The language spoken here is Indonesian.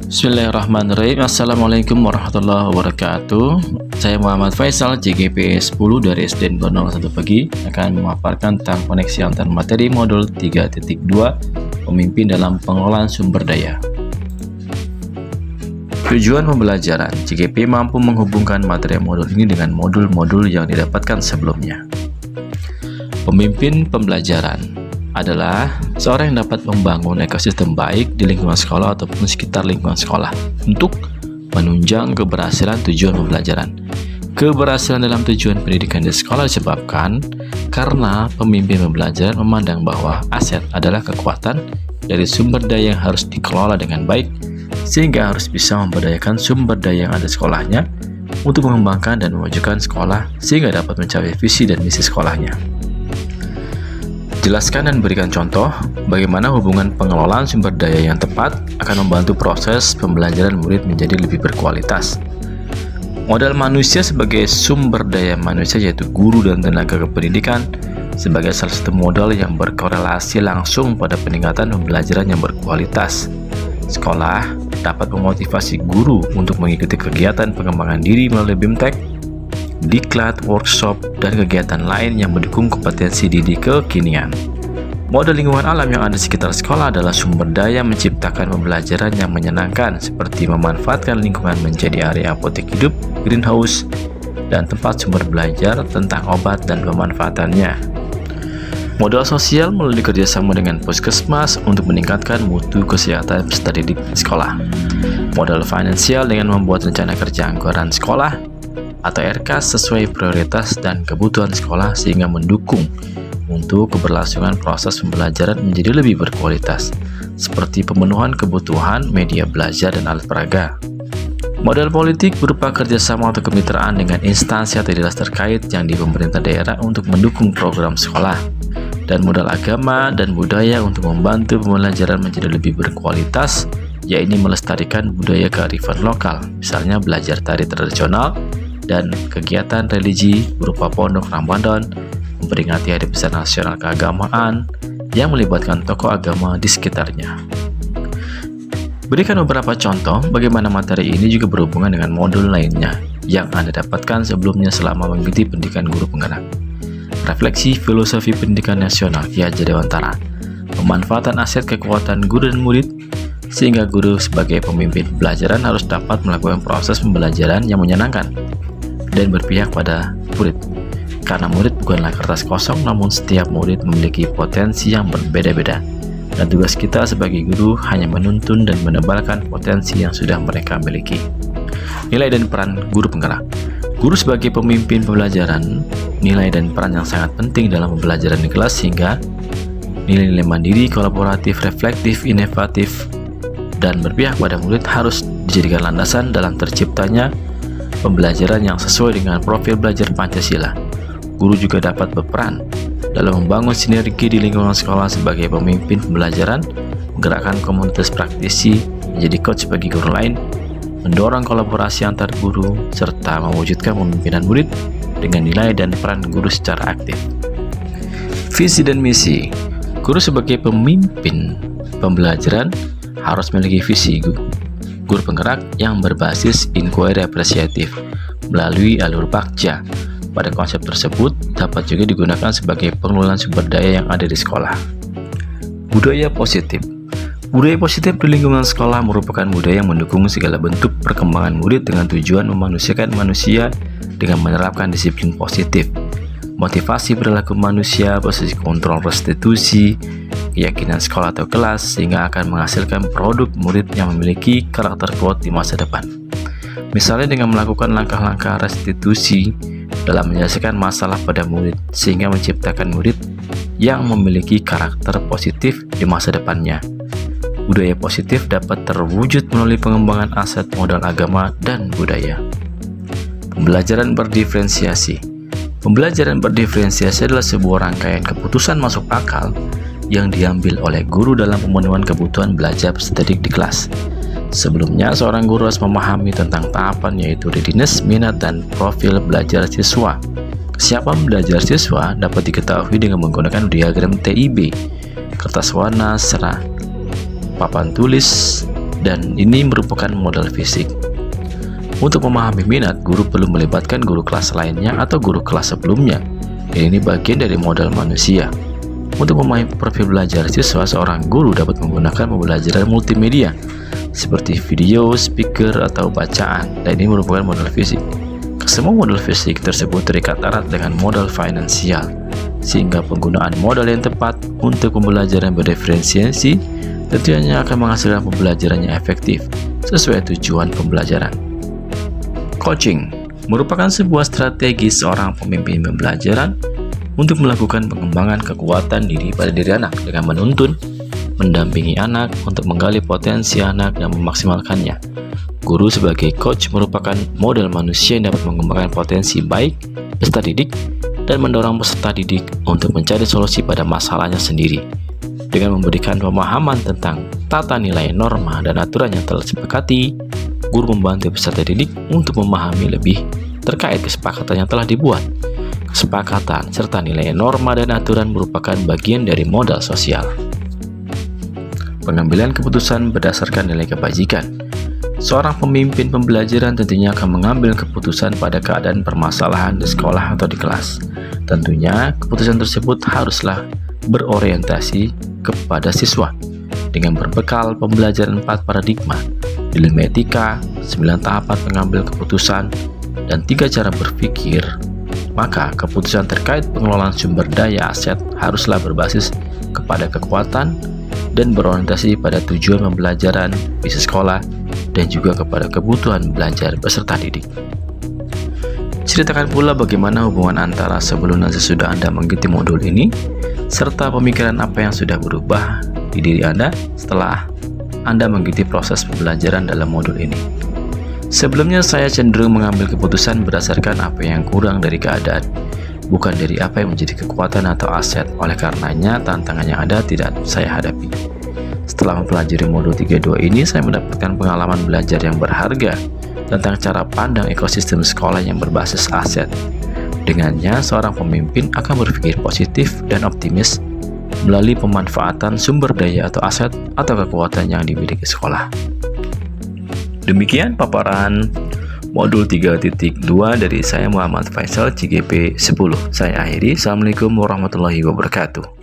Bismillahirrahmanirrahim. Assalamualaikum warahmatullahi wabarakatuh. Saya Muhammad Faisal, JGP 10 dari SDN Gondol 1 Pagi, akan memaparkan tentang koneksi antar materi modul 3.2 Pemimpin dalam pengelolaan sumber daya. Tujuan pembelajaran, JGP mampu menghubungkan materi modul ini dengan modul-modul yang didapatkan sebelumnya. Pemimpin pembelajaran adalah seorang yang dapat membangun ekosistem baik di lingkungan sekolah ataupun sekitar lingkungan sekolah untuk menunjang keberhasilan tujuan pembelajaran. Keberhasilan dalam tujuan pendidikan di sekolah disebabkan karena pemimpin pembelajaran memandang bahwa aset adalah kekuatan dari sumber daya yang harus dikelola dengan baik, sehingga harus bisa memberdayakan sumber daya yang ada di sekolahnya untuk mengembangkan dan memajukan sekolah sehingga dapat mencapai visi dan misi sekolahnya. Jelaskan dan berikan contoh bagaimana hubungan pengelolaan sumber daya yang tepat akan membantu proses pembelajaran murid menjadi lebih berkualitas. Modal manusia sebagai sumber daya manusia yaitu guru dan tenaga kependidikan sebagai salah satu modal yang berkorelasi langsung pada peningkatan pembelajaran yang berkualitas. Sekolah dapat memotivasi guru untuk mengikuti kegiatan pengembangan diri melalui BIMTEK, diklat, workshop, dan kegiatan lain yang mendukung kompetensi didik kekinian. Model lingkungan alam yang ada di sekitar sekolah adalah sumber daya menciptakan pembelajaran yang menyenangkan, seperti memanfaatkan lingkungan menjadi area apotek hidup, greenhouse, dan tempat sumber belajar tentang obat dan pemanfaatannya. Modal sosial melalui kerjasama dengan puskesmas untuk meningkatkan mutu kesehatan peserta didik sekolah. Modal finansial dengan membuat rencana kerja anggaran sekolah atau RK sesuai prioritas dan kebutuhan sekolah sehingga mendukung untuk keberlangsungan proses pembelajaran menjadi lebih berkualitas, seperti pemenuhan kebutuhan media belajar dan alat peraga. Modal politik berupa kerjasama atau kemitraan dengan instansi atau dinas terkait yang di pemerintah daerah untuk mendukung program sekolah, dan modal agama dan budaya untuk membantu pembelajaran menjadi lebih berkualitas, yaitu melestarikan budaya kearifan lokal, misalnya belajar tari tradisional, dan kegiatan religi berupa pondok Ramadan, memperingati Hari Besar Nasional Keagamaan yang melibatkan tokoh agama di sekitarnya. Berikan beberapa contoh bagaimana materi ini juga berhubungan dengan modul lainnya yang Anda dapatkan sebelumnya selama mengikuti pendidikan guru penggerak. Refleksi filosofi pendidikan nasional Ki Hajar Dewantara, pemanfaatan aset kekuatan guru dan murid, sehingga guru sebagai pemimpin pembelajaran harus dapat melakukan proses pembelajaran yang menyenangkan dan berpihak pada murid. Karena murid bukanlah kertas kosong, namun setiap murid memiliki potensi yang berbeda-beda. Dan tugas kita sebagai guru hanya menuntun dan menebalkan potensi yang sudah mereka miliki. Nilai dan peran guru penggerak. Guru sebagai pemimpin pembelajaran, nilai dan peran yang sangat penting dalam pembelajaran di kelas sehingga nilai-nilai mandiri, kolaboratif, reflektif, inovatif, dan berpihak pada murid harus dijadikan landasan dalam terciptanya pembelajaran yang sesuai dengan profil belajar Pancasila. Guru juga dapat berperan dalam membangun sinergi di lingkungan sekolah sebagai pemimpin pembelajaran, menggerakkan komunitas praktisi, menjadi coach bagi guru lain, mendorong kolaborasi antar guru, serta mewujudkan pemimpinan murid dengan nilai dan peran guru secara aktif. Visi dan misi. Guru sebagai pemimpin pembelajaran harus memiliki visi guru penggerak yang berbasis inquiry apresiatif melalui alur Bagja. Pada konsep tersebut dapat juga digunakan sebagai pengelolaan sumber daya yang ada di sekolah. Budaya positif. Budaya positif di lingkungan sekolah merupakan budaya yang mendukung segala bentuk perkembangan murid dengan tujuan memanusiakan manusia dengan menerapkan disiplin positif, motivasi perilaku manusia, posisi kontrol restitusi, keyakinan sekolah atau kelas, sehingga akan menghasilkan produk murid yang memiliki karakter kuat di masa depan. Misalnya dengan melakukan langkah-langkah restitusi dalam menyelesaikan masalah pada murid, sehingga menciptakan murid yang memiliki karakter positif di masa depannya. Budaya positif dapat terwujud melalui pengembangan aset modal agama dan budaya. Pembelajaran berdiferensiasi. Pembelajaran berdiferensiasi adalah sebuah rangkaian keputusan masuk akal yang diambil oleh guru dalam pemenuhan kebutuhan belajar peserta didik di kelas. Sebelumnya, seorang guru harus memahami tentang tahapan yaitu readiness, minat, dan profil belajar siswa. Kesiapan belajar siswa dapat diketahui dengan menggunakan diagram TIB, kertas warna serta papan tulis, dan ini merupakan modal fisik. Untuk memahami minat, guru perlu melibatkan guru kelas lainnya atau guru kelas sebelumnya. Ini bagian dari modal manusia. Untuk memahami profil belajar siswa, seorang guru dapat menggunakan pembelajaran multimedia seperti video, speaker, atau bacaan, dan ini merupakan modal fisik. Semua modal fisik tersebut terikat erat dengan modal finansial, sehingga penggunaan modal yang tepat untuk pembelajaran berdiferensiasi tentunya akan menghasilkan pembelajaran yang efektif sesuai tujuan pembelajaran. Coaching merupakan sebuah strategi seorang pemimpin pembelajaran untuk melakukan pengembangan kekuatan diri pada diri anak dengan menuntun, mendampingi anak untuk menggali potensi anak dan memaksimalkannya. Guru sebagai coach merupakan model manusia yang dapat mengembangkan potensi baik peserta didik dan mendorong peserta didik untuk mencari solusi pada masalahnya sendiri. Dengan memberikan pemahaman tentang tata nilai, norma, dan aturan yang telah disepakati, guru membantu peserta didik untuk memahami lebih terkait kesepakatan yang telah dibuat. Kesepakatan serta nilai, norma, dan aturan merupakan bagian dari modal sosial. Pengambilan keputusan berdasarkan nilai kebajikan. Seorang pemimpin pembelajaran tentunya akan mengambil keputusan pada keadaan permasalahan di sekolah atau di kelas. Tentunya, keputusan tersebut haruslah berorientasi kepada siswa dengan berbekal pembelajaran 4 paradigma, dilema etika, 9 tahapan pengambil keputusan, dan 3 cara berpikir. Maka keputusan terkait pengelolaan sumber daya aset haruslah berbasis kepada kekuatan dan berorientasi pada tujuan pembelajaran, visi sekolah, dan juga kepada kebutuhan belajar peserta didik. Ceritakan pula bagaimana hubungan antara sebelum dan sesudah Anda mengikuti modul ini, serta pemikiran apa yang sudah berubah di diri Anda setelah Anda mengikuti proses pembelajaran dalam modul ini. Sebelumnya saya cenderung mengambil keputusan berdasarkan apa yang kurang dari keadaan, bukan dari apa yang menjadi kekuatan atau aset. Oleh karenanya, tantangan yang ada tidak saya hadapi. Setelah mempelajari modul 32 ini, saya mendapatkan pengalaman belajar yang berharga tentang cara pandang ekosistem sekolah yang berbasis aset. Dengannya, seorang pemimpin akan berpikir positif dan optimis melalui pemanfaatan sumber daya atau aset atau kekuatan yang dimiliki sekolah. Demikian paparan modul 3.2 dari saya Muhammad Faisal CGP 10. Saya akhiri. Assalamualaikum warahmatullahi wabarakatuh.